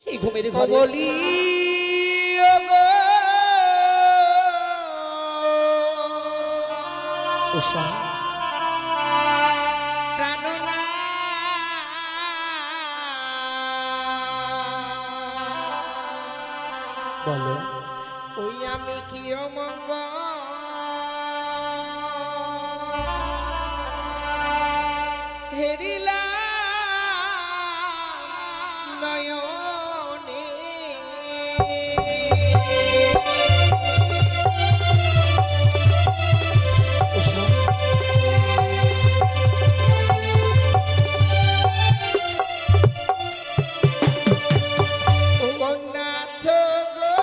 সেই ঘুমের ঘরে বলি ওগো উষা প্রাণনা বলো ওই আমি কি অমঙ্গ হেরিলা নয়নে উষা ও নাথ গো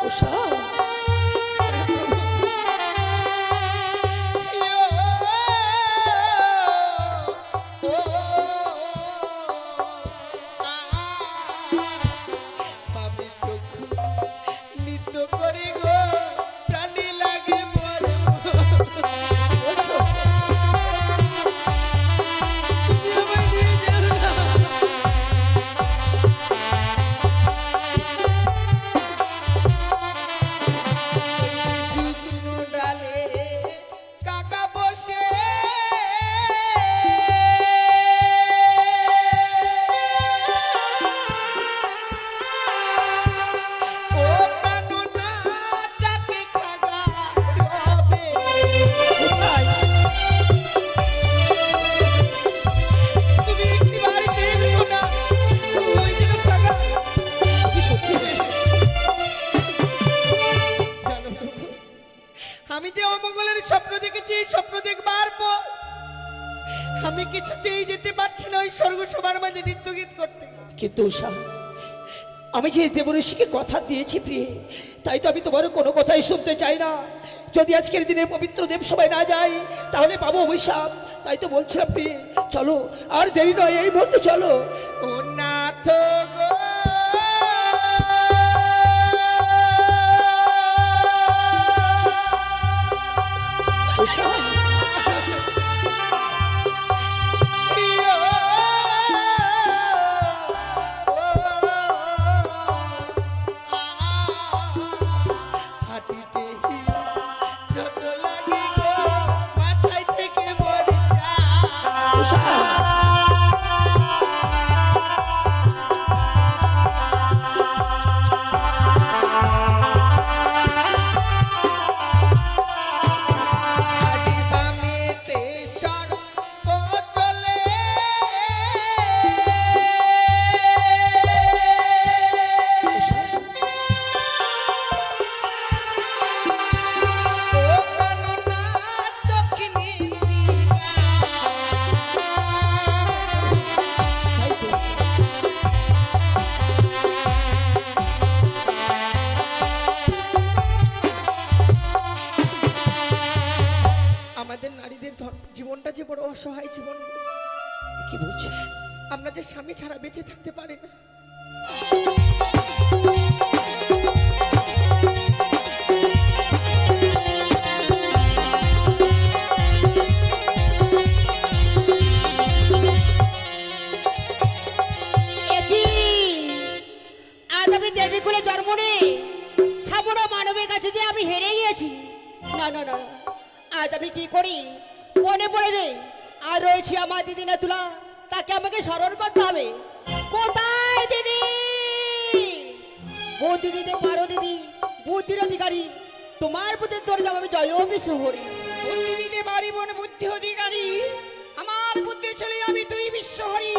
উষা আমি চোখ নিত্য করে গো প্রাণী লাগে বড় তুমি আমায় নিয়ে যাও না। ওই শুকনো ডালে কাকা বসে ও প্রাণনা ডাকে খাগা রবে। তুমি একটি বাড়িতে এসো না, ওই জন্য খাগা। কি সত্যি জানো, আমি যে অমঙ্গলের স্বপ্ন দেখেছি এই স্বপ্ন দেখবার পর আমি কিছুতেই যেতে পারছি না ওই স্বর্গ সবার মাঝে নৃত্য গীত করতে। কিন্তু উষা আমি যে দেবঋষিকে কথা দিয়েছি প্রিয়ে, তাই তো আমি তোমার কোনো কথাই শুনতে চাই না। যদি আজকের দিনে পবিত্র দেব সবাই না যায় তাহলে পাবো অভিশাপ। তাই তো বলছিলাম প্রিয়ে, চলো আর দেরি নয়, এই মুহূর্তে চলো। ও নাথ গো উষা হাঁটিতে ছোট লাগে গো মাথায় থেকে মরে উষা আদি বামেতে সর্প চলে ও প্রাণনা দক্ষিণী শিলা। তাই তো আমাদের নারীদের জীবনটা যে বড় অসহায় জীবন। কি বলছো? আমরা যে স্বামী ছাড়া বেঁচে থাকতে পারি না। একি আজ আমি দেবীকুলে জন্ম নিয়ে সামনে মানবের কাছে যে আমি হেরে গিয়েছি। না না না না। আজ আমি কি করি মনে পড়ে যে আর রয়েছে আমার দিদি না তুলা, তাকে আমাকে স্মরণ করতে হবে। কোথায় দিদি? ও দিদিতে পারো দিদি, বুদ্ধির অধিকারী, তোমার বুদ্ধির তোর যাব আমি জয় বিশ্ব হরি। বুদ্ধি দিতে পারি বোন বুদ্ধি অধিকারী, আমার বুদ্ধি ছিল আমি তুই বিশ্বহরি।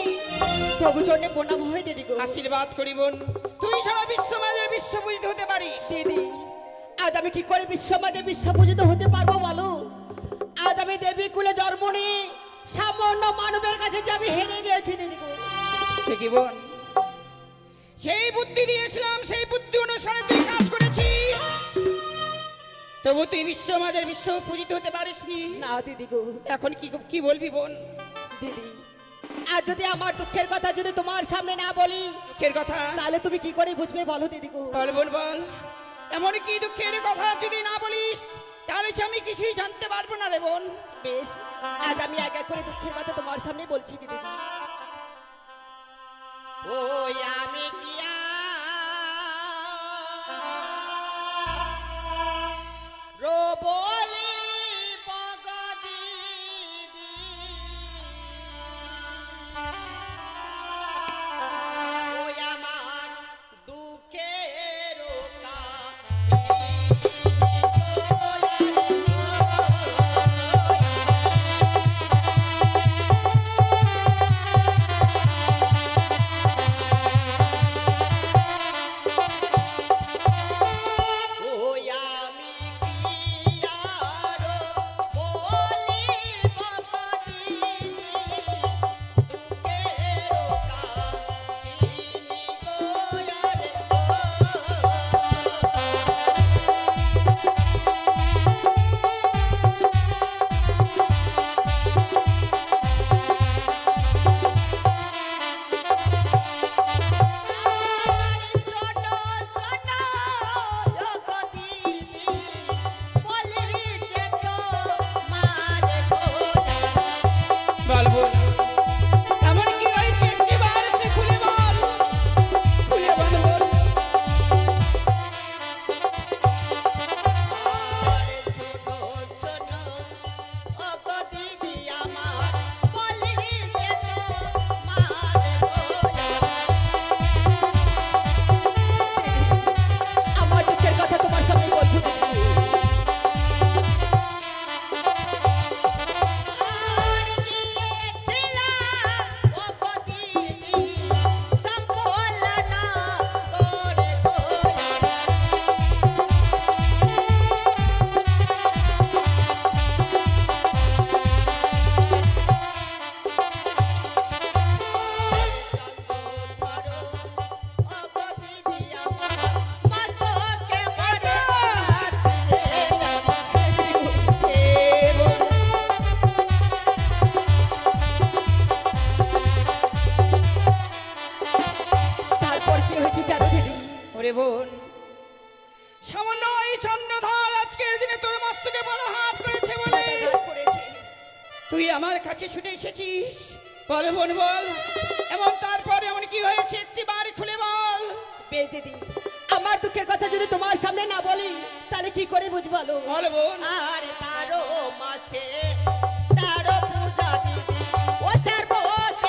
তবু চরণে প্রণাম হয় দিদি গো। আশীর্বাদ করি বোন, তুই ছাড়া বিশ্বমাজের বিশ্ব পূজিত হতে পারিস। দিদি আজ আমি কি করে বিশ্বমাজে বিশ্বপূজিত হতে পারবো বলো? আজ আমি দেবী কুলে জন্ম নিয়ে সামান্য মানবের কাছে যে আমি হেরে গিয়েছি দিদি গো। সে কি বোন, সেই বুদ্ধি দিয়েছিলাম সেই বুদ্ধি অনুসারে তুই কাজ করেছিস, তবু তুই বিশ্বমাজের বিশ্ব পূজিত হতে পারিসনি। না দিদি গো। এখন কি কি বলবি বোন? দিদি আর যদি আমার দুঃখের কথা যদি তোমার সামনে না বলি দুঃখের কথা তাহলে তুমি কি করে বুঝবে বলো দিদি গো? বল বল বল, এমন কি দুঃখের কথা যদি না বলিস তাহলে সে আমি কিছুই জানতে পারবো না রে বোন। বেশ, আজ আমি এক এক করে দুঃখের কথা তোমার সামনে বলছি দিদি। ওই আমি কি রোবলি বগদিদি, ওই আমার দুঃখের বোন, সামান্য এই চন্দ্রধর আজকের দিনে তোর মস্তকে বড় হাত করেছে বলে তুই আমার কাছে ছুটে এসেছিস। বল বোন বল, এমন তারপর এমন কি হয়েছে একটি বাড়ি খুলে বল। বেশ দিদি, আমার দুঃখের কথা যদি তোমার সামনে না বলি তাহলে কি করে বুঝবো? বল বোন। আর 12 মাসে 13 পূজা দিদি, ও সর্বকে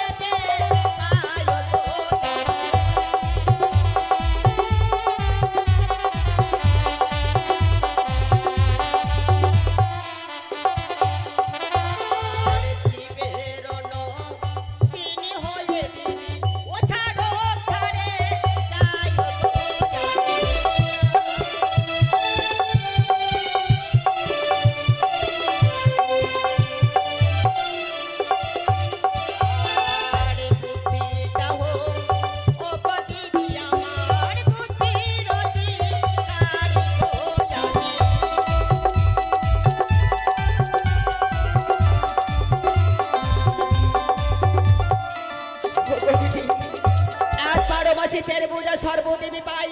সর্বদেবী পাই,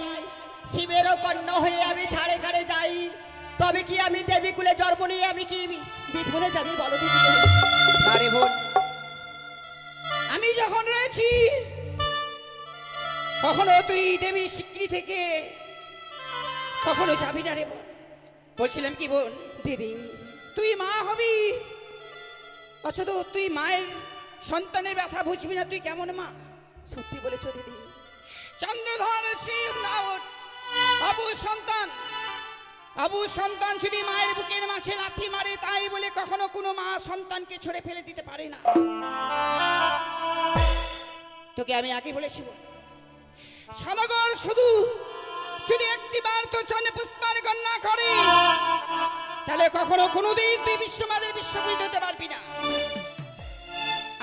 শিবেরও কন্যা হয়ে আমি ছাড়ে ছাড়ে যাই, তবে কি আমি দেবী কুলে জন্ম নিয়ে আমি কি বিফলে যাবি বলো দিদি? আরে বোন, আমি যখন রয়েছি কখনো তুই দেবী স্বীকৃতি থেকে কখনো যাবি না রে বোন। বলছিলাম কি বোন, দিদি তুই মা হবি অথচ তুই মায়ের সন্তানের ব্যথা বুঝবি না, তুই কেমন মা? সত্যি বলেছো দিদি। চন্দ্রধর শিব নাওট আবু সন্তান, আবু সন্তান যদি মায়ের বুকের মাঝে লাথি মারে তাই বলে কখনো কোনো মা সন্তানকে ছড়ে ফেলে দিতে পারে না। তোকে আমি আগে বলেছি সদাগর শুধু যদি একটিবার তো চন্দ্র পুষ্পার গণনা করে তাহলে কখনো কোনোদিন তুই বিশ্বমাদের বিশ্ববিদ হতে পারবি না।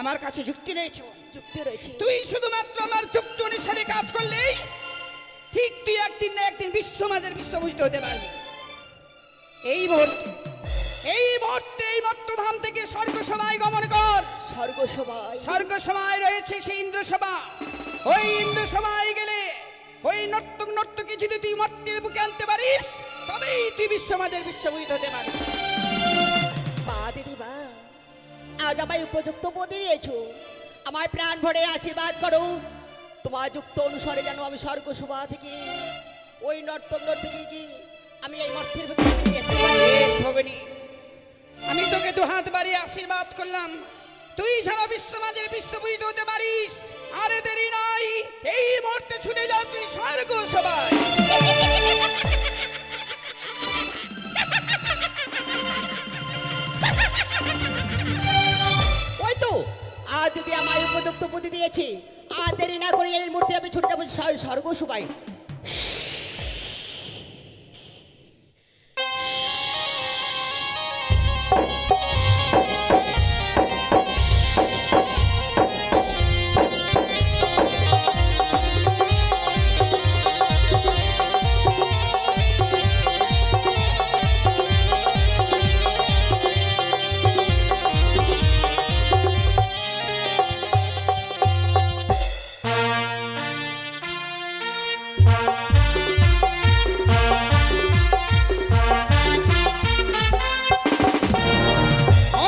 আমার কাছে যুক্তি রয়েছে, যুক্তি রয়েছে। তুই শুধুমাত্র আমার যুক্তি অনুসারে কাজ করলেই ঠিক তুই একদিন না একদিন বিশ্বমাদের বিশ্বভূষিত হতে পারবি। এই মুহূর্তে এই মত্তধাম থেকে স্বর্গ সভায় গমন কর। স্বর্গ সভায় রয়েছে সেই ইন্দ্র সভা, ওই ইন্দ্র সভায় গেলে ওই নর্তকী যদি তুই মর্তের বুকে আনতে পারিস তবেই তুই বিশ্বমাদের বিশ্ববিত হতে পারবি। বা দিদি বা, আজ আমায় উপযুক্ত বুদ্ধি দিয়েছো, আমার প্রাণ ভরে আশীর্বাদ করো। তোমার যুক্ত অনুসারে যেন আমি স্বর্গ শোভা থেকে ওই নর্তঙ্গর থেকে গিয়ে আমি এই মর্তের ভিতরে ফিরে আসতে পারি। বেশ ভগিনী, আমি তোকে দু হাত বাড়িয়ে আশীর্বাদ করলাম, তুই যেন বিশ্বমাদের বিশ্ববিত হতে পারিস। আরে দেরি নাই, এই মুহূর্তে ছুটে যা তুই স্বর্গ সবাই। ওই তো আজ যদি আমার উপযুক্ত বুদ্ধি দিয়েছে, আর দেরি না করে এই মুহূর্তে আমি ছুটে যাবো স্বর্গ শোভায়।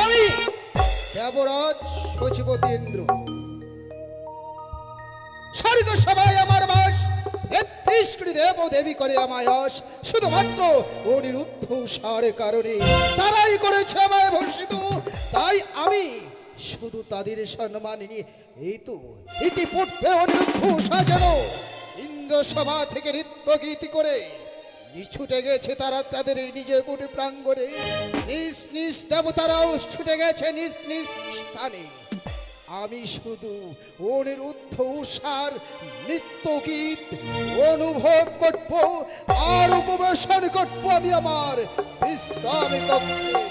আমি দেবরাজ সচিবতী ইন্দ্র, স্বর্গ সভায় আমার বাস, ৩৩ কোটি দেব ও দেবী করে আমায় আস, শুধুমাত্র অনিরুদ্ধ সার কারণে তারাই করেছে আমায় ভর্ষিত। তাই আমি শুধু তাদের সম্মান নিয়ে এই তো ইতিপূর্বে অনিরুদ্ধ সাজানো ইন্দ্র সভা থেকে নৃত্য গীতি করে ছুটে গেছে তারা তাদের এই নিজের কুটি প্রাঙ্গণে। নিজ নিজ দেবতারাও ছুটে গেছে নিজ নিজ স্থানে। আমি শুধু অনিরুদ্ধ উষার নৃত্য গীত অনুভব করব আর উপবেশন করব আমি আমার বিশ্রাম কক্ষে।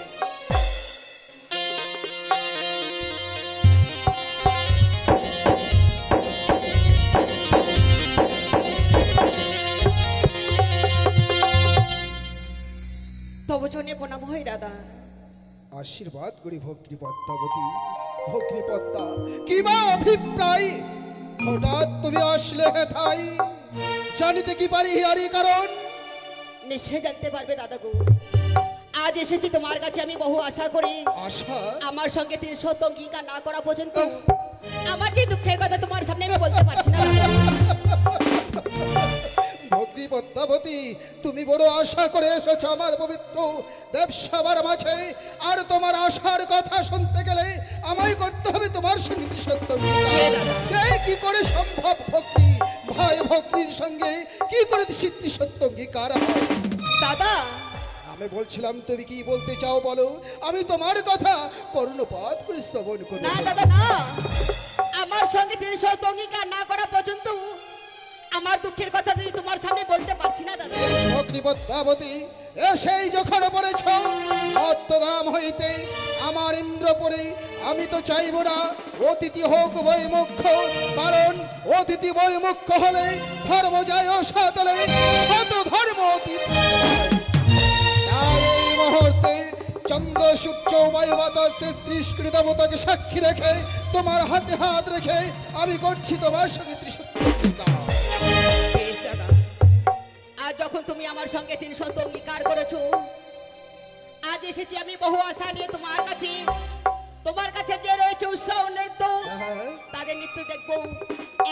তবু জন্য প্রণাম হয় দাদা। আশীর্বাদ করি ভগ্নী পদ্মাবতী। ভগ্নী পদ্মা, কি বা অভিপ্রায়? হঠাৎ তুমি আসলে হেথাই, জানিতে কি পারি হিয়ারি কারণ? নিশ্চয় জানতে পারবে দাদা গো। আজ এসেছি তোমার কাছে আমি বহু আশা করি। আশা? আমার সঙ্গে ৩০০ অঙ্গীকার না করা পর্যন্ত আমার যে দুঃখের কথা তোমার সামনে আমি বলতে পারছি না দাদা। ভগ্নী পদ্মাবতী, তুমি বড় আশা করে এসেছো আমার পবিত্র দেবসভার মাঝে, আর তোমার আশার কথা শুনতে গেলে আমায় করতে হবে তোমার সঙ্গে সত্য। কি করে সম্ভব ভগ্নী? ভাই ভগ্নীর সঙ্গে কি করে স্মৃতি সত্য অঙ্গীকার হয়? দাদা আমি বলছিলাম তুমি কি বলতে চাও বলো, আমি তোমার কথা কর্ণপাত করে শ্রবণ করি। না দাদা না, আমার সঙ্গে ৩০০ অঙ্গীকার না করা পর্যন্ত আমার দুঃখের কথা যদি তোমার সামনে বলতে পারছি না দাদা। ভগ্নী পদ্মাবতী, এসেই যখন পড়েছ মর্তধাম হইতে আমার ইন্দ্রপুরে, আমি তো চাইব না অতিথি হোক বৈমুখ্য, কারণ অতিথি বৈমুখ্য হলে ধর্ম যায় অসাতলে, শত ধর্ম অতীত। তাই এই মুহূর্তে চন্দ্র সূর্য বায়ু বাতাস ৩৩ কোটি দেবতাকে সাক্ষী রেখে তোমার হাতে হাত রেখে আমি করছি তোমার সঙ্গে ত্রিসত্য। বেশ দাদা, আজ যখন তুমি আমার সঙ্গে ৩০০ অঙ্গীকার করেছো, আজ এসেছি আমি বহু আশা নিয়ে তোমার কাছে। তোমার কাছে যে রয়েছে উৎসাহ নৃত্য, তাদের নৃত্য দেখবো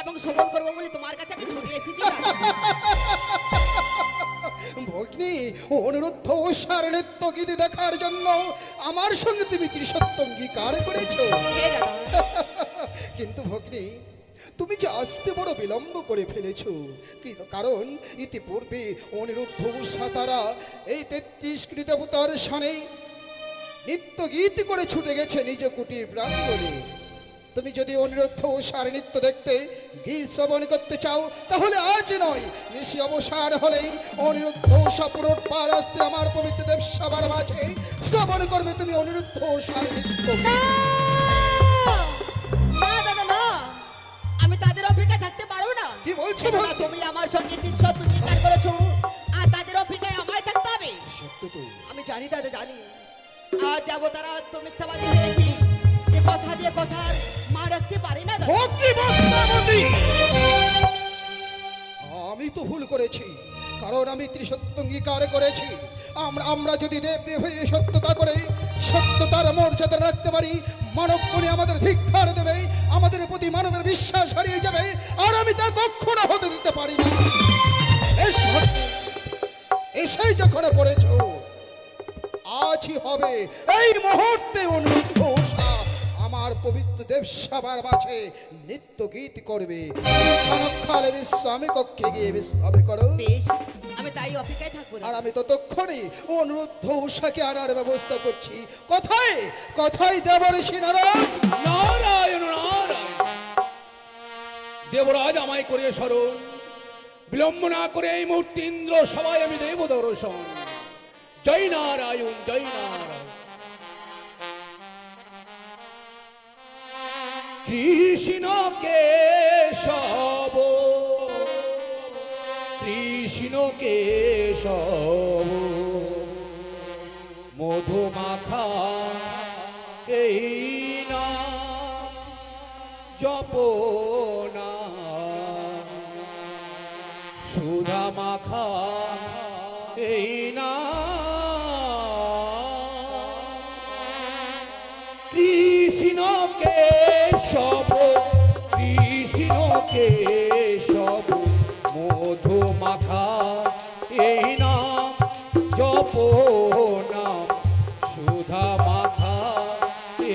এবং শ্রবণ করবো বলে তোমার কাছে আমি ছুটে এসেছি দাদা। ভগ্নী, অনুরুদ্ধ উষার নৃত্য গীতি দেখার জন্য আমার সঙ্গে তুমি ত্রিসত্য অঙ্গীকার করেছো। হে দাদা, কিন্তু ভগ্নী, তুমি যে আসতে বড় বিলম্ব করে ফেলেছো, কারণ ইতিপূর্বে অনিরুদ্ধ উষা তারা এই ৩৩ কোটি দেবতার সানে নৃত্য গীত করে ছুটে গেছে নিজ কুটির প্রাঙ্গণে। তুমি যদি অনিরুদ্ধ উষার নৃত্য দেখতে গীত শ্রবণ করতে চাও, তাহলে আজ নয়, নিশি অবসান হলেই অনিরুদ্ধ উষা পুনর্বার আসতে আমার পবিত্র দেব সবার মাঝে শ্রবণ করবে তুমি অনিরুদ্ধ উষার নৃত্য। না দাদা না, আমি তাদের অপেক্ষায় থাকতে পারবো না। কি বলছো কেননা ভগ্নী? তুমি আমার সঙ্গে ৩০০ অঙ্গীকার করেছো, আর তাদের অপেক্ষায় আমায় থাকতে হবে। সত্য তো। আমি জানি দাদা, জানি। আর যাবো তারা তো মিথ্যাবাদী হয়েছি, যে কথা দিয়ে কথা মা রাখতে পারে না দাদা। ভগ্নী পদ্মাবতী, আমি তো ভুল করেছি, কারণ আমি ত্রিসত্য অঙ্গীকার করেছি আমরা যদি দেব দেব হয়ে সত্যতা করে সত্যতার মর্যাদা রাখতে পারি, মানব মনে আমাদের ধিক্কার দেবে, আমাদের প্রতি মানবের বিশ্বাস হারিয়ে যাবে, আর আমি তা কখনো হতে দিতে পারি না। এসেই যখন পড়েছ, আজই হবে এই মুহূর্তে অনুরোধ আমার পবিত্র দেবসভার মাঝে নৃত্য গীত করবে। ক্ষণকালে বিশ্রামী কক্ষে গিয়ে বিশ্রামী করো। বেশ, আমি তাই অপেক্ষায় থাকবো। আর আমি ততক্ষণে অনুরুদ্ধ উষাকে আনার ব্যবস্থা করছি। কোথায় কোথায় দেবর্ষি নারায়ণ? নারায়ণ নারায়ণ, দেবরাজ আমায় করে স্মরণ, বিলম্ব না করে এই মুহূর্তে ইন্দ্র সবাই আমি দেব দর্শন। জয় নারায়ণ, জয় নারায়ণ। কৃষ্ণ কেশব, কৃষ্ণ কেশব, মধুমাখা এই না জপনা, সুধা মাখা এই না, কৃষ্ণ কেশব, কৃষ্ণ কেশব, মধু মাখা এই না জপনা, সুধা মাখা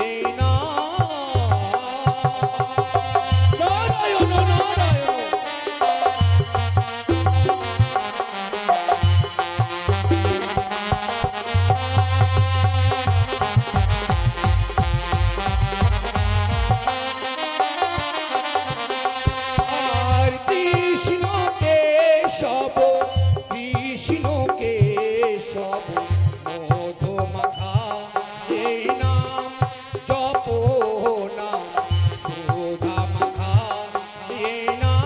এই না। নারায়ণ নারায়ণ, আর কৃষ্ণ কেশব, কৃষ্ণ কেশব, মধু মাখা এই নাম জপনা, সুধা মাখা এই নাম।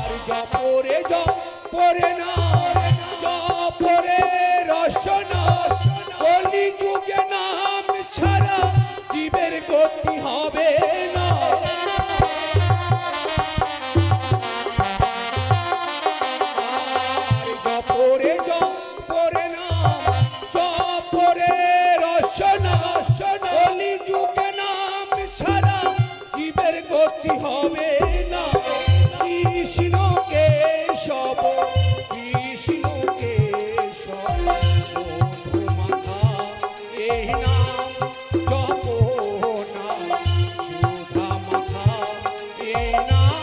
আর জপরে জপরে না, জপরে রসনা, কলি যুগে নাম ছাড়া জীবের গতি হবে না। আর জপরে জপরে না, জপরে রসনা, কলি যুগে নাম ছাড়া জীবের গতি হবে না। কৃষ্ণ কেশব, কৃষ্ণ কেশব, মধু মাখা এই নাম জপনা, সুধা মাখা এই নাম।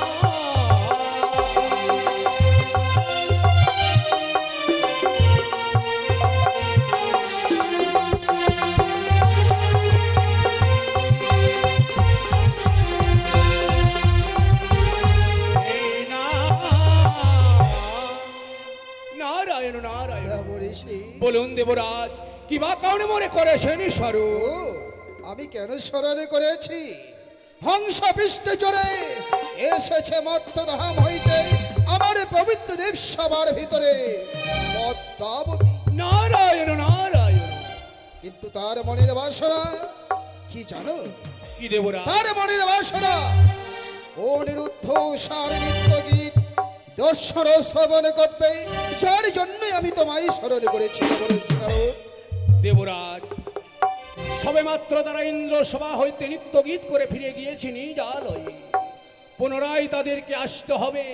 এই নাম। নারায়ণ নারায়ণ। দেবর্ষি, বলুন দেবরাজ, কি বা কারণে মনে করেছেন ও স্বরূপ? আমি কেন স্মরণে করেছি? হংস পৃষ্ঠে চড়ে এসেছে মর্তধাম হইতে আমার পবিত্র দেবসভার ভিতরে পদ্মাবতী। নারায়ণ নারায়ণ। কিন্তু তার মনের বাসনা কি জানো? কি দেবরাজ? তার মনের বাসনা অনিরুদ্ধ সার নৃত্য গীত দর্শন শ্রবণ করবে, যার জন্যই আমি তোমায় স্মরণ করেছি। দেবরাজ, সবে মাত্র তারা ইন্দ্র সভা হইতে নিত্য গীত করে ফিরে গিয়েছে নিজ আলয়ে, পুনরায় তাদেরকে আসতে হবে,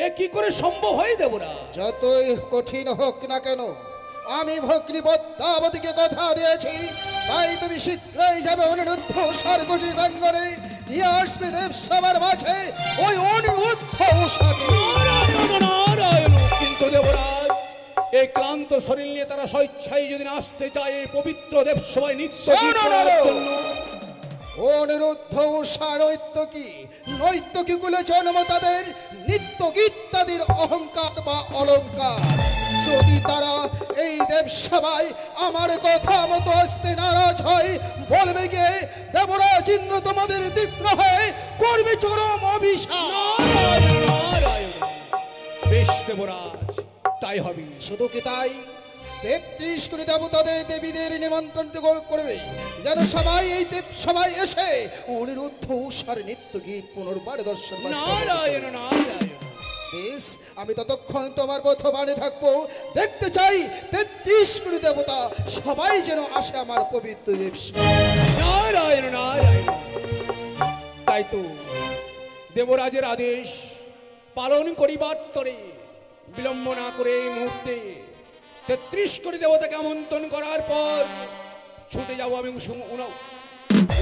এ কি করে সম্ভব হয় দেবরাজ? যতই কঠিন হোক না কেন, আমি ভগ্নী পদ্মাবতীকে কথা দিয়েছি, তাই তুমি শীঘ্রই যাবে অনিরুদ্ধ সারকুটির প্রাঙ্গণে, নিয়ে আসবে দেবসভার মাঝে ওই অনিরুদ্ধ উষাকে। নারায়ণ নারায়ণ। কিন্তু দেবরাজ, এই ক্লান্ত শরীর নিয়ে তারা স্বেচ্ছায় যদি আসতে চায় এই পবিত্র দেবসভায় নিত্য গীত করার জন্য, অনিরুদ্ধ উষা নৈত্যকী, নৈত্যকী কুলে জন্ম তাদের, নিত্য গীত তাদের অহংকার বা অলঙ্কার। যদি তারা এই দেবসভায় আমার কথা মতো আসতে নারাজ হয়, বলবে গিয়ে দেবরাজ ইন্দ্র তোমাদের তীক্ষ্ণ হয়ে করবে চরম অভিশাপ। নারায়ণ বেশ দেবরাজ, তাই হবে। শুধু কি তাই, 33 কোটি দেবতাদের দেবীদের নিমন্ত্রণ করবে, যেন সবাই এই দেব সবাই এসে অনিরুদ্ধ উষার নিত্য গীত পুনর্বার দর্শন করবে। নারায়ণ নারায়ণ। বেশ, আমি ততক্ষণ তোমার পথবানে থাকবো। দেখতে চাই 33 কোটি দেবতা সবাই যেন আসে আমার পবিত্র দেবসভায়। নারায়ণ নারায়ণ। তাই তো দেবরাজের আদেশ পালন করিবার তরে বিলম্ব না করে এই মুহূর্তে 33 কোটি দেবতাকে আমন্ত্রণ করার পর ছুটে যাবো আমি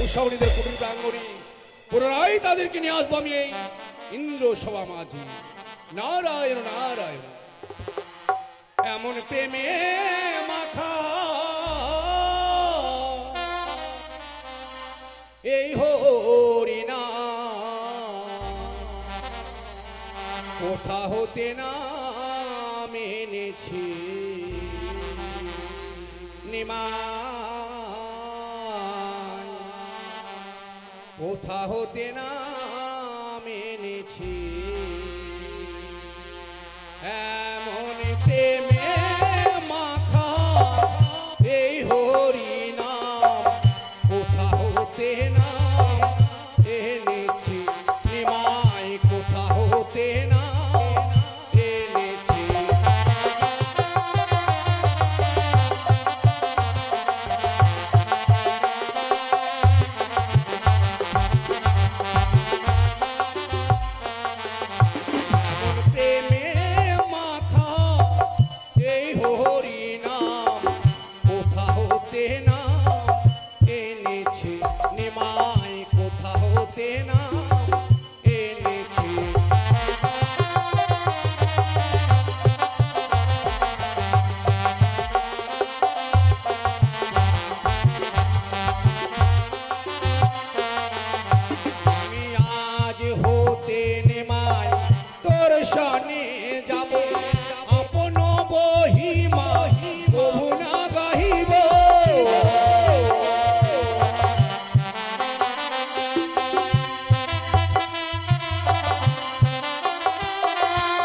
উষাবলীদের কুটির প্রাঙ্গণে। পুনরায় তাদেরকে নিয়ে আসবো আমি এই ইন্দ্র সভা মাঝে। নারায়ণ নারায়ণ। এমন প্রেমে মাখা এই হরিনা কোথা হতে না মেনেছি নিমাই, কোথা হতে না মেনেছি এমন প্রেমে মাখা এই হরিনাম কোথা হতে না এনেছি নিমাই, কোথা হতে না এনেছি। এমন প্রেমে মাখা এই হরিনাম কোথা হতে না এনেছি নিমাই, কোথা হতে না এনেছি। আমি আজ হতে নিমাই তোর সনে যাব, আপন বহিমা কভু না গাহিব।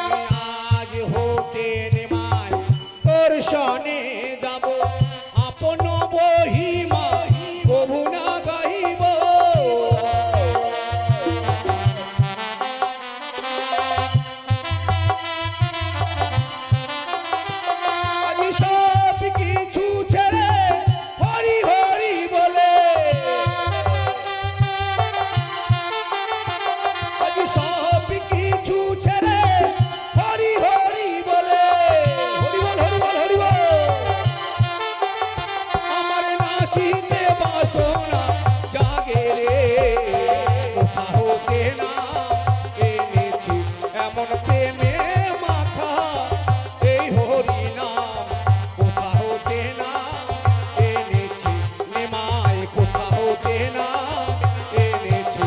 আমি আজ হতে নিমাই তোর সনে যাব, আপন বহিমা কভু না গাহিব। আজ সব কিছু ছেড়ে হরি হরি বলে, আজ সব কিছু ছেড়ে হরি হরি বলে, হরি বল হরি বল হরি বল। আমার নাচিতে বাসনা জাগে রে, কোথা হতে না এনেছি এমন প্রেমে মাখা এই হরিনাম, কোথা হতে না এনেছি নিমাই, কোথা হতে না এনেছি।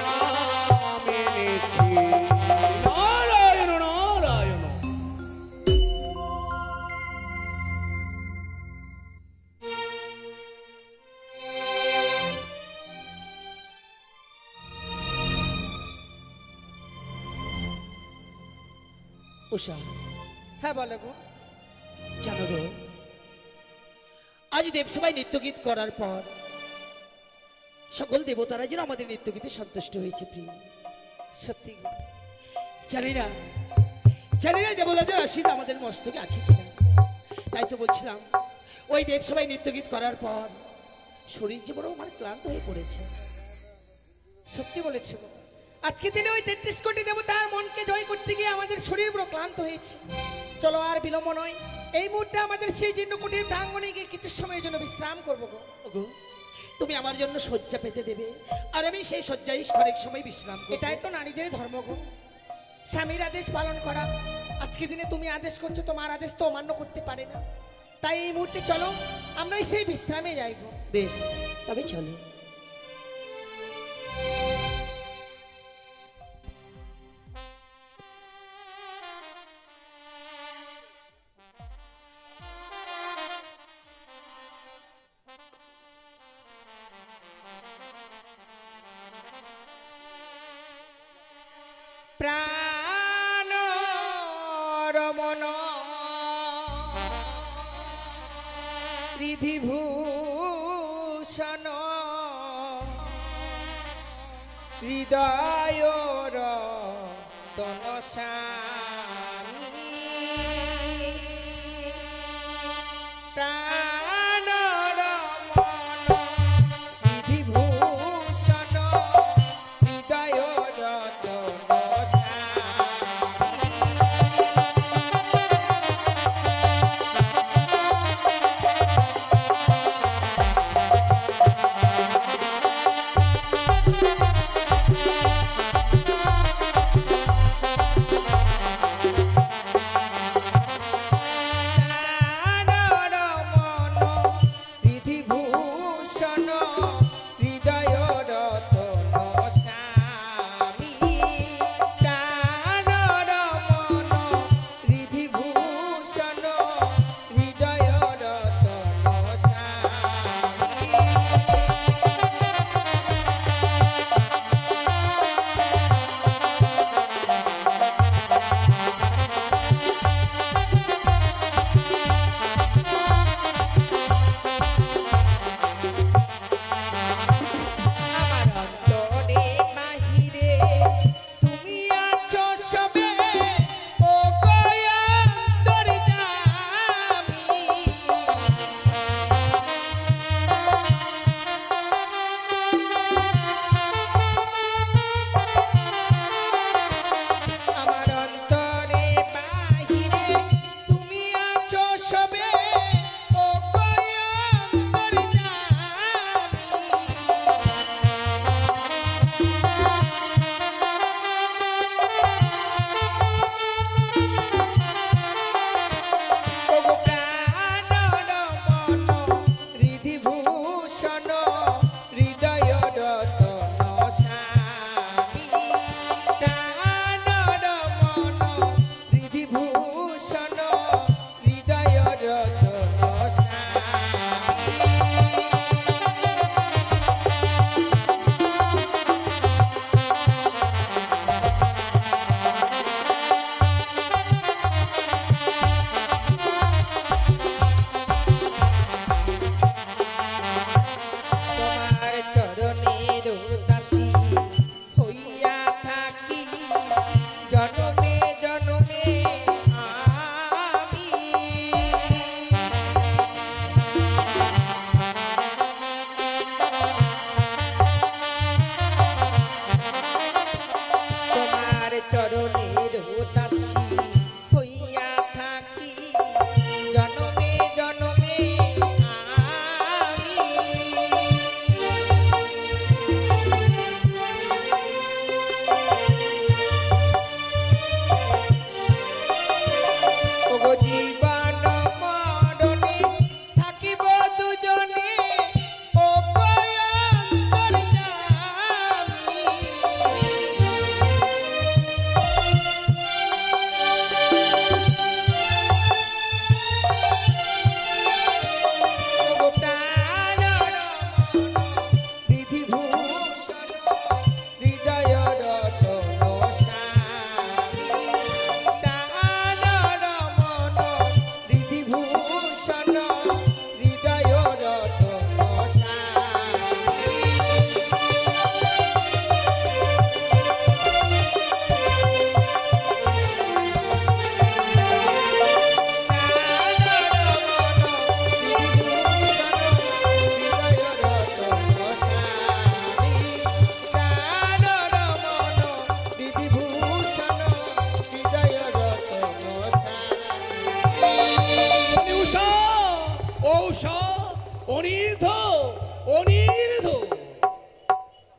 নাম এনেছি। নারায়ণ নারায়ণ। উষা, হ্যাঁ বলো গো। জানো গো, আজ দেবসভায় নৃত্যগীত করার পর সকল দেবতারা যেন আমাদের নৃত্যগীতে সন্তুষ্ট হয়েছে প্রিয়। সত্যি গো। জানি না দেবতাদের আশীর্বাদ আমাদের মস্তকে আছে কিনা। তাই তো বলছিলাম, ওই দেবসভায় নৃত্যগীত করার পর শরীর যে বড় আমার ক্লান্ত হয়ে পড়েছে। সত্যি বলেছো গো। আজকে দিনে ওই 33 কোটি দেবতার মনকে জয় করতে গিয়ে আমাদের শরীর বড় ক্লান্ত হয়েছে। চলো আর বিলম্ব নয়, এই মুহূর্তে আমাদের সেই জীর্ণ কুটির প্রাঙ্গণে গিয়ে কিছু সময়ের জন্য বিশ্রাম করবো গো। ওগো, তুমি আমার জন্য শয্যা পেতে দেবে, আর আমি সেই শয্যায় অনেক সময় বিশ্রাম করব। এটাই তো নারীদের ধর্ম গো, স্বামীর আদেশ পালন করা। আজকে দিনে তুমি আদেশ করছো, তোমার আদেশ তো অমান্য করতে পারে না। তাই এই মুহূর্তে চলো আমরা সেই বিশ্রামে যাই গো। বেশ, তবে চলো। প্রাণ রমণ রিধিভূষণ হৃদয় তনসামী প্রাণ রমণ রিধিভূষণ হৃদয়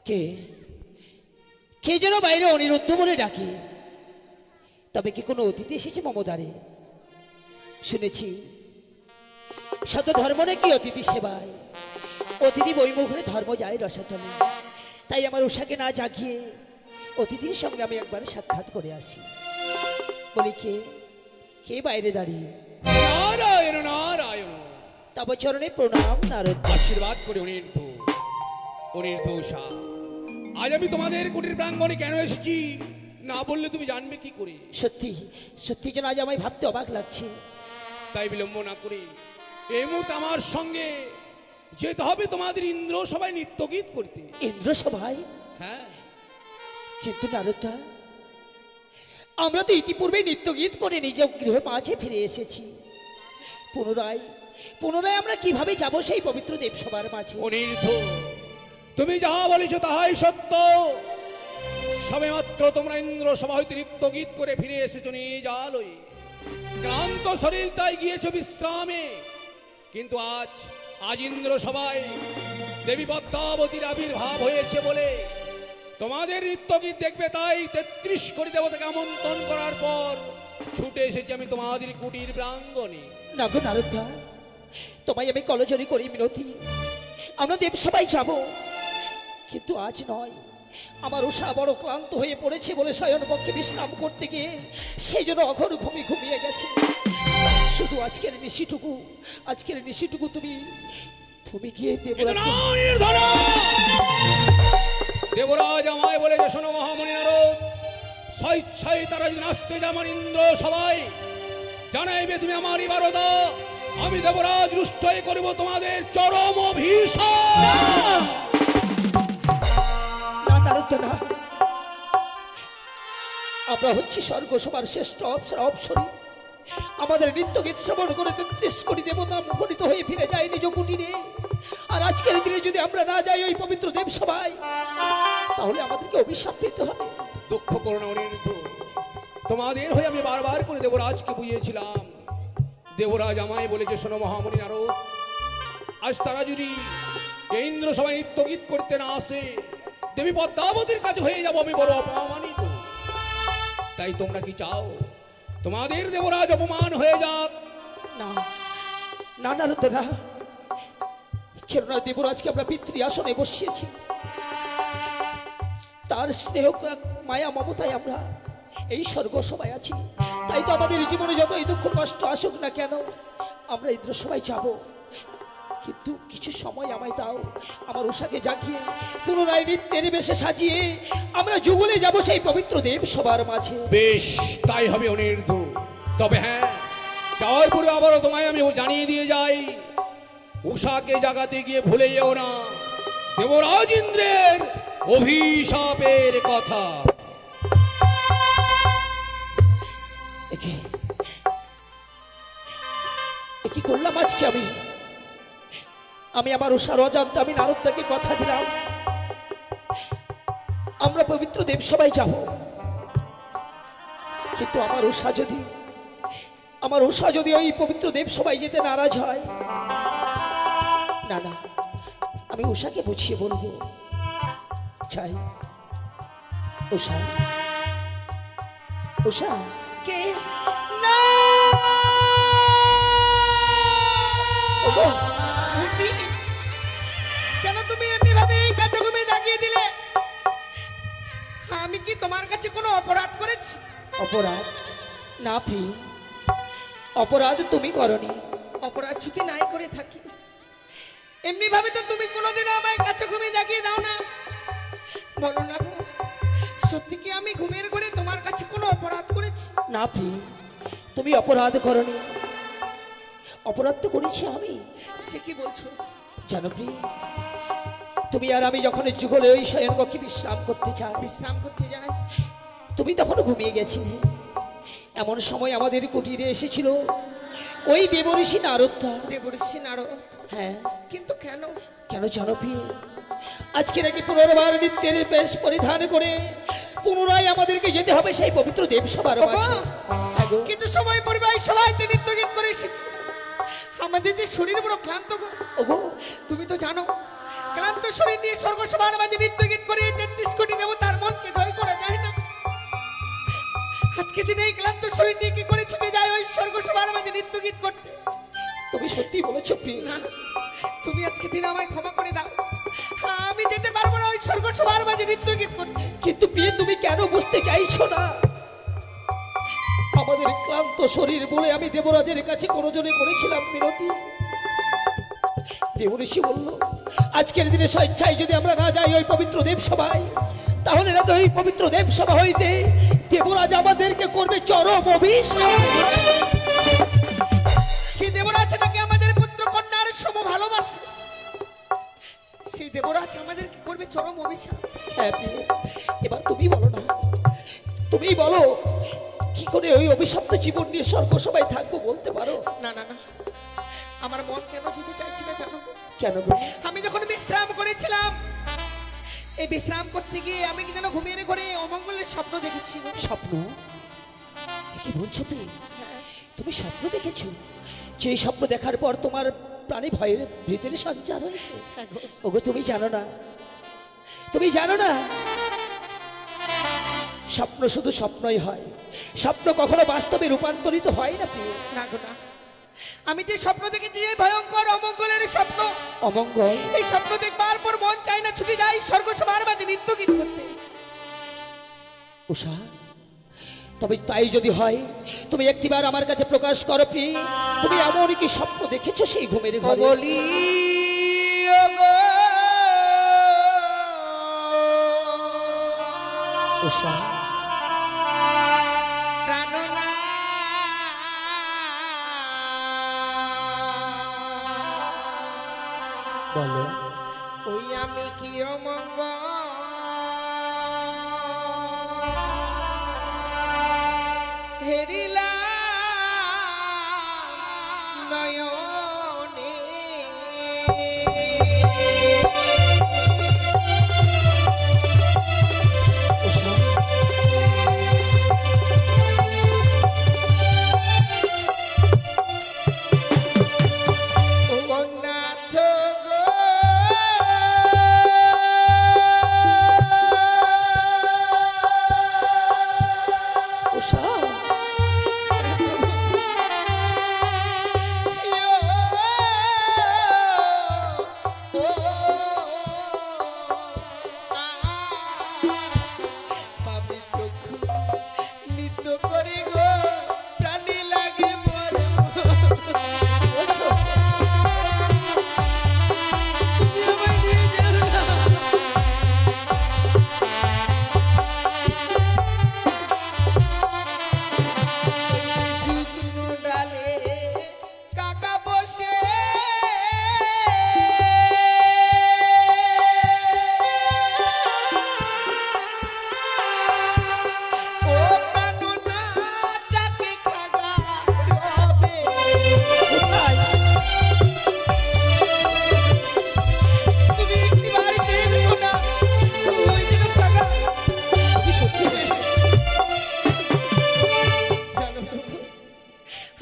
কে কে যেন বাইরে অনিরুদ্ধ বলে ডাকে। তবে কি কোনো অতিথি এসেছে মমদারে? শুনেছি শত ধর্ম নাকি অতিথি সেবায়, অতিথি বইমুখে ধর্ম যায় রসাতলে। তাই আমার উষাকে না জাগিয়ে অতিথির সঙ্গে আমি একবার সাক্ষাৎ করে আসি। বলি কে কে বাইরে দাঁড়িয়ে? নারায়ণ নারায়ণ, তব চরণে প্রণাম নারদ। আশীর্বাদ করে অনির্ধ উষা, আজ আমি তোমাদের কুটির প্রাঙ্গণে কেন এসেছি না বললে তুমি জানবে কি করে? সত্যি সত্যি যেন আজ আমায় ভাবতে অবাক লাগছে। তাই বিলম্ব না করে এই মুহূর্তে আমার সঙ্গে যেতে হবে তোমাদের ইন্দ্র সবাই নৃত্য গীত করতে। ইন্দ্র সভায়? হ্যাঁ। কিন্তু নারদা, আমরা তো ইতিপূর্বে নৃত্য গীত করে নিজ গৃহ মাঝে ফিরে এসেছি। পুনরায় পুনরায় আমরা কিভাবে যাব সেই পবিত্র দেবসভার মাঝে? অনির্ধ, তুমি যাহা বলেছ তাহাই সত্য। সবে মাত্র তোমরা ইন্দ্র সভা হইতে নৃত্য গীত করে ফিরে এসেছো নিজ আলোয়। ক্লান্ত শরীর তাই গিয়েছ বিশ্রামে। কিন্তু আজ আজ ইন্দ্র সভায় দেবী পদ্মাবতীর আবির্ভাব হয়েছে বলে তোমাদের নৃত্য গীত দেখবে, তাই 33 কোটি দেবতাকে আমন্ত্রণ করার পর ছুটে এসেছি আমি তোমাদের কুটির প্রাঙ্গণে। না গো নারদা, তোমায় আমি কলজরি করি মিনতি, আমরা দেবসভায় যাব। কিন্তু আজ নয়, আমার উষা বড় ক্লান্ত হয়ে পড়েছে বলে শয়ন পক্ষে বিশ্রাম করতে গিয়ে সেই জন্য অঘর ঘুমিয়ে গেছে। শুধু আজকের নিশিটুকু তুমি গিয়ে দেবরাজ আমায় বলেছে, শোনো মহামণি নারদ, স্বেচ্ছায় তারা যদি নাচতে যেমন ইন্দ্র সবাই জানাইবে তুমি আমারই বারদা, আমি দেবরাজ রুষ্ট হয়ে করব তোমাদের চরম অভিশাপ। না, আমরা হচ্ছি স্বর্গ সবার শ্রেষ্ঠ অপ্সরী। আমাদের নৃত্য গীত শ্রবণ করে 33 কোটি দেবতা মুখরিত হয়ে ফিরে যায় নিজ কুটিরে। আর আজকের দিনে যদি আমরা না যাই ওই পবিত্র দেবসভায়, তাহলে আমাদেরকে অভিশাপ পেতে হবে। দুঃখ করো না অনির্ধ, তোমাদের হয়ে আমি বারবার করে দেবরাজকে বুঝিয়েছিলাম। দেবরাজ আমায় বলেছে, শোনো মহামণি নারদ, আজ তারা যদি এই ইন্দ্র সভায় নৃত্য গীত করতে না আসে, দেবী পদ্মাবতীর কাছে হয়ে যাব আমি বড় অপমানিত। তাই তোমরা কি চাও তোমাদের দেবরাজ অপমান হয়ে যাক? না না নারদ না, কেননা দেবরাজকে আমরা পিতৃ আসনে বসিয়েছি। তার স্নেহ মায়া মমতায় আমরা এই স্বর্গ সভায় আছি। তাই তো আমাদের জীবনে যতই দুঃখ কষ্ট আসুক না কেন, আমরা ইন্দ্র সভায় যাব। কিন্তু কিছু সময় আমায় দাও, আমার উষাকে জাগিয়ে পুনরায় নৃত্যের বেশে সাজিয়ে আমরা যুগলে যাব সেই পবিত্র দেব সবার মাঝে। বেশ, তাই হবে অনির্ধ। তবে হ্যাঁ, যাওয়ার পূর্বে আবারও তোমায় আমি জানিয়ে দিয়ে যাই, উষাকে জাগাতে গিয়ে ভুলে যেও না দেবরাজ ইন্দ্রের অভিশাপের কথা। কি করলাম আজকে আমি আমার উষার অজান্তে আমি নারদকে কথা দিলাম আমরা পবিত্র দেবসভায় যাব। কিন্তু আমার উষা যদি ওই পবিত্র দেবসভায় যেতে নারাজ হয়, না না, আমি উষাকে বুঝিয়ে বলবো, চাই উষা উষা কে না কেন তুমি এমনি ভাবে এই কাছে ঘুমিয়ে জাগিয়ে দিলে? আমি কি তোমার কাছে কোনো অপরাধ করেছি? অপরাধ না প্রিয়, অপরাধ তুমি করনি। অপরাধ যদি নাই করে থাকি, এমনি ভাবে তো তুমি কোনোদিনও আমায় কাছে ঘুমিয়ে জাগিয়ে দাও না। বলো না গো, সত্যি কি আমি ঘুমের ঘরে তোমার কাছে কোনো অপরাধ করেছি? না প্রিয়, তুমি অপরাধ করনি। অপরাধ তো করেছি আমি। সে কি বলছো? জানো প্রিয়, তুমি আর আমি যখন যুগলে ওই শয়ন কক্ষে বিশ্রাম করতে যাই, তুমি তখন ঘুমিয়ে গেছিলে। এমন সময় আমাদের কুটিরে এসেছিল ওই দেবঋষি নারদ। দেবঋষি নারদ? হ্যাঁ। কিন্তু কেন? কেন জানো প্রিয়, আজকে নাকি পুনর্বার নৃত্যের বেশ পরিধান করে পুনরায় আমাদেরকে যেতে হবে সেই পবিত্র দেবসভার মাঝে। কিছু সময় পরিবার সবাই নৃত্য গীত করে এসেছি, আমাদের যে শরীর বড় ক্লান্ত গো। ওগো, তুমি তো জানো, ক্লান্ত শরীর নিয়ে স্বর্গসভার মাঝে নৃত্য গীত করে 33 কোটি দেবতার মনকে জয় করা যায় না। আজকে দিনে এই ক্লান্ত শরীর নিয়ে কি করে ছুটে যায় ওই স্বর্গসভার মাঝে নৃত্য গীত করতে? তুমি সত্যি বলেছো প্রিয়। না, তুমি আজকে দিনে আমায় ক্ষমা করে দাও, আমি যেতে পারবো না ওই স্বর্গসভার মাঝে নৃত্য গীত করতে। কিন্তু প্রিয়, তুমি কেন বুঝতে চাইছো না? আমাদের ক্লান্ত শরীর বলে আমি দেবরাজের কাছে কোনজনে করেছিলাম মিনতি। দেবঋষি বলল, আজকের দিনে স্বেচ্ছায় যদি আমরা না যাই ওই পবিত্র দেবসভায়, তাহলে না তো এই পবিত্র দেব সভা হইতে দেবরাজ আমাদেরকে করবে চরম অভিশাপ। সেই দেবরাজ নাকি আমাদের পুত্র কন্যার সম ভালোবাসে, সেই দেবরাজ আমাদের কি করবে চরম অভিশাপ। হ্যাঁ প্রিয়ে, এবার তুমি বলো না, তুমি বলো কি করে ওই অভিশপ্ত জীবন নিয়ে স্বর্গ সবাই থাকবো বলতে পারো? না না না, আমার মন কেন যেতে চাইছিল জানো? কেন গো? আমি যখন বিশ্রাম করেছিলাম, এই বিশ্রাম করতে গিয়ে আমি কি যেন ঘুমিয়ে করে অমঙ্গলের স্বপ্ন দেখেছি। স্বপ্ন? কি বলছো প্রিয়ে? তুমি স্বপ্ন দেখেছো? যে স্বপ্ন দেখার পর তোমার প্রাণে ভয়ের ভিতরে সঞ্চার হয়েছে? ওগো তুমি জানো না, তুমি জানো না, স্বপ্ন শুধু স্বপ্নই হয়, স্বপ্ন কখনো বাস্তবে রূপান্তরিত হয় না প্রিয়। না গো না, আমি যে স্বপ্ন দেখেছি এই ভয়ঙ্কর অমঙ্গলের স্বপ্ন, অমঙ্গল? এই স্বপ্ন দেখবার পর মন চাই না ছুটে যাই স্বর্গ সভার মাঝে নৃত্য গীত করতে। উষা, তবে তাই যদি হয় তুমি একটিবার আমার কাছে প্রকাশ করো প্রিয়, তুমি এমন কি স্বপ্ন দেখেছো সেই ঘুমের ঘরে? বলি ওগো উষা, প্রাণনা বলো। ওই আমি কি অমঙ্গল হেরিলাম নয়নে, উষা, ও অনাথ গো উষা,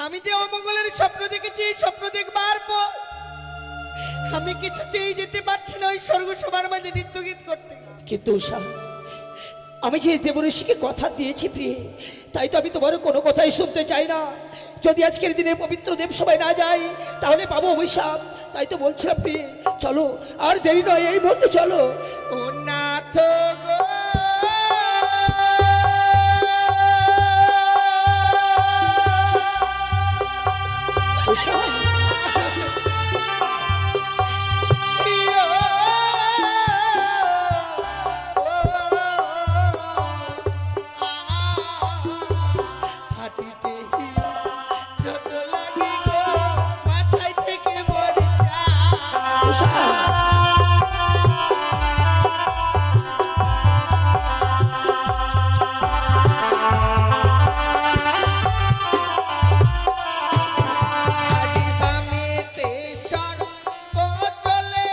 আমি যে অমঙ্গলের স্বপ্ন দেখেছি, এই স্বপ্ন দেখবার পর আমি কিছুতেই যেতে পারছি না ওই স্বর্গ সভার মাঝে নৃত্য গীত করতে। কিন্তু উষা, আমি যে দেবঋষিকে কথা দিয়েছি প্রিয়ে, তাই তো আমি তোমার কোনো কথাই শুনতে চাই না। যদি আজকের দিনে পবিত্র দেব সবাই না যায় তাহলে পাবো অভিশাপ। তাই তো বলছিলাম প্রিয়ে, চলো আর দেরি নয়, এই মুহূর্তে চলো। ও নাথ গো উষা, হাঁটিতে ছোট লাগে গো, মাথায় থেকে মরে যায়। উষা, আদি বামেতে সর্প চলে,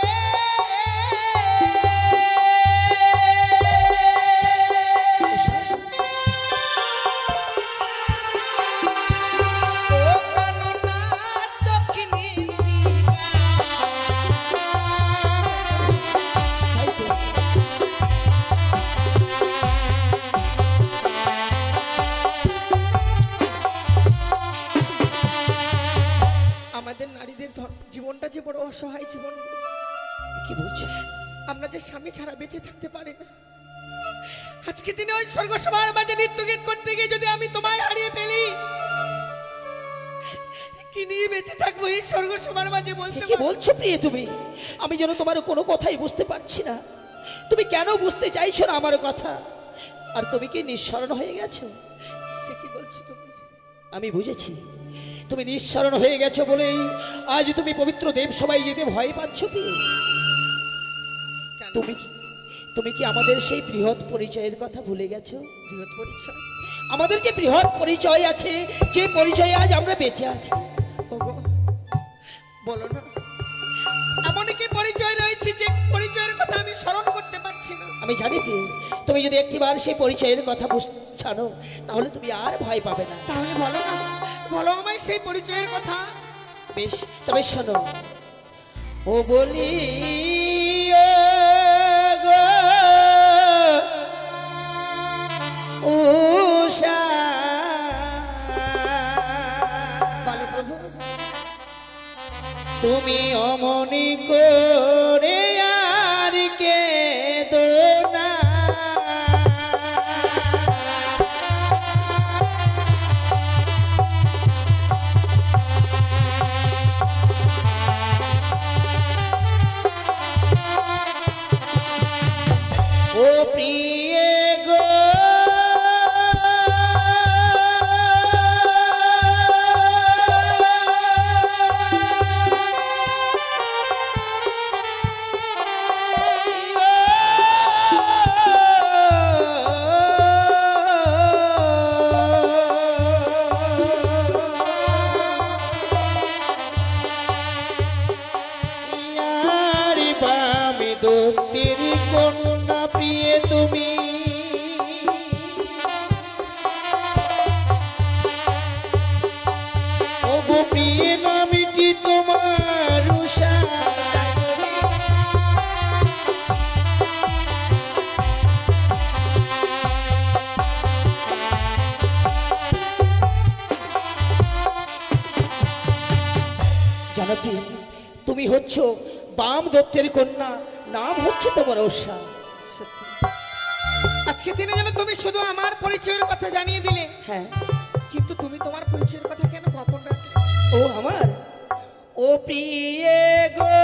ও প্রাণনাথ দক্ষিণী শিরা। আমাদের নারীদের জীবনটা যে বড় অসহায় জীবন। কি বলছো? আমরা যে স্বামী ছাড়া বেঁচে থাকতে পারি না। আজকে দিনে ওই স্বর্গ সভার মাঝে নৃত্য গীত করতে গিয়ে যদি আমি তোমায় হারিয়ে ফেলি, কি নিয়ে বেঁচে থাকবো এই স্বর্গ সভার মাঝে বলতে কি পারো? বলছো প্রিয়ে তুমি? আমি যেন তোমার কোনো কথাই বুঝতে পারছি না। তুমি কেন বুঝতে চাইছো না আমার কথা? আর তুমি কি নিঃস্মরণ হয়ে গেছো? সে কি বলছো তুমি? আমি বুঝেছি, তুমি নিঃস্মরণ হয়ে গেছো বলেই আজ তুমি পবিত্র দেব সবাই যেতে ভয় পাচ্ছ কি? কেন? তুমি কি আমাদের সেই বৃহৎ পরিচয়ের কথা ভুলে গেছো? বৃহৎ পরিচয়? আমাদের যে বৃহৎ পরিচয় আছে, যে পরিচয়ে আজ আমরা বেঁচে আছি। ওগো, বলো না, এমন কি পরিচয় রয়েছে যে পরিচয়ের কথা আমি স্মরণ করতে পারছি না? আমি জানি প্রিয়, তুমি যদি একটিবার সেই পরিচয়ের কথা জানো তাহলে তুমি আর ভয় পাবে না। তাহলে বলো না, বলো আমায় সেই পরিচয়ের কথা। বেশ, তবে শোনো। ও বলি উষা, বলো প্রভু। তুমি অমনি করে আর কে দোনা, ও প্রিয় গো ইয়ারি বামি দত্তের কন্যা প্রিয়ে তুমি, ওগো প্রিয়ে নামটি তোমার উষা, জানো কি, তুমি হচ্ছ বাম দত্তের কন্যা, নাম হচ্ছে তোমার উষা। সত্যি, আজকে দিনে যেন তুমি শুধু আমার পরিচয়ের কথা জানিয়ে দিলে, হ্যাঁ, কিন্তু তুমি তোমার পরিচয়ের কথা কেন গোপন রাখলে? ও আমার ও প্রিয় গো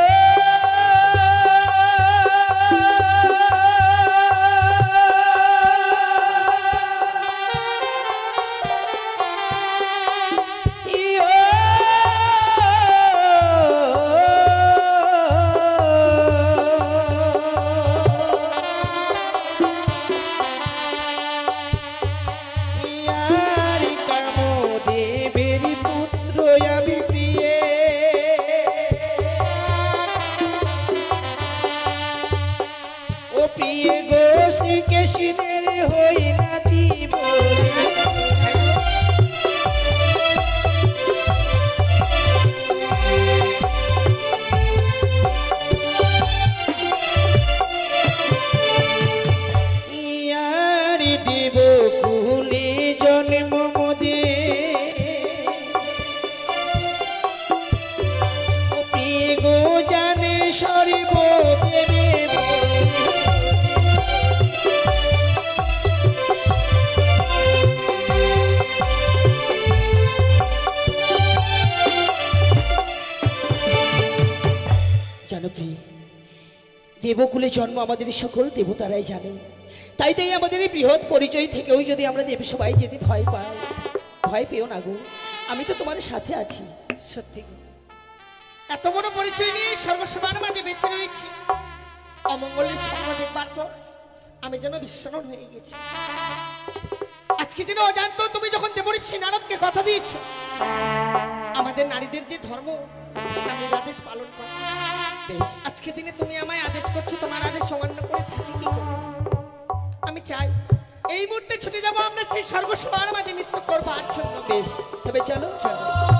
কৃষ্ণের হই না দিব ইয়ারি দিব কুলি জন্ম মোদে, প্রিয় গো জানে সর্বদেবে দেবকুলে জন্ম আমাদের সকল দেবতারাই জানে। তাই তাই আমাদের এই বৃহৎ পরিচয় থেকেও যদি আমরা দেব সবাই যেতে ভয় পাই, ভয় পেও না গো, আমি তো তোমার সাথে আছি। সত্যি গো, এত বড় পরিচয় নিয়ে স্বর্গসভার মাঝে বেঁচে রয়েছি, অমঙ্গলের স্বপ্ন দেখবার পর আমি যেন বিস্মরণ হয়ে গেছি। আজকে দিনে অজান্ত তুমি যখন দেবঋষি নারদকে কথা দিয়েছো আমাদের নারীদের যে ধর্ম স্বামীর আদেশ পালন করা, বেশ, আজকে দিনে তুমি আমায় আদেশ করছো, তোমার আদেশ অমান্য করে থাকি কি করে? আমি চাই এই মুহূর্তে ছুটে যাবো আমরা সেই স্বর্গসভার মাঝে নৃত্য করবার জন্য। বেশ, তবে চলো চলো।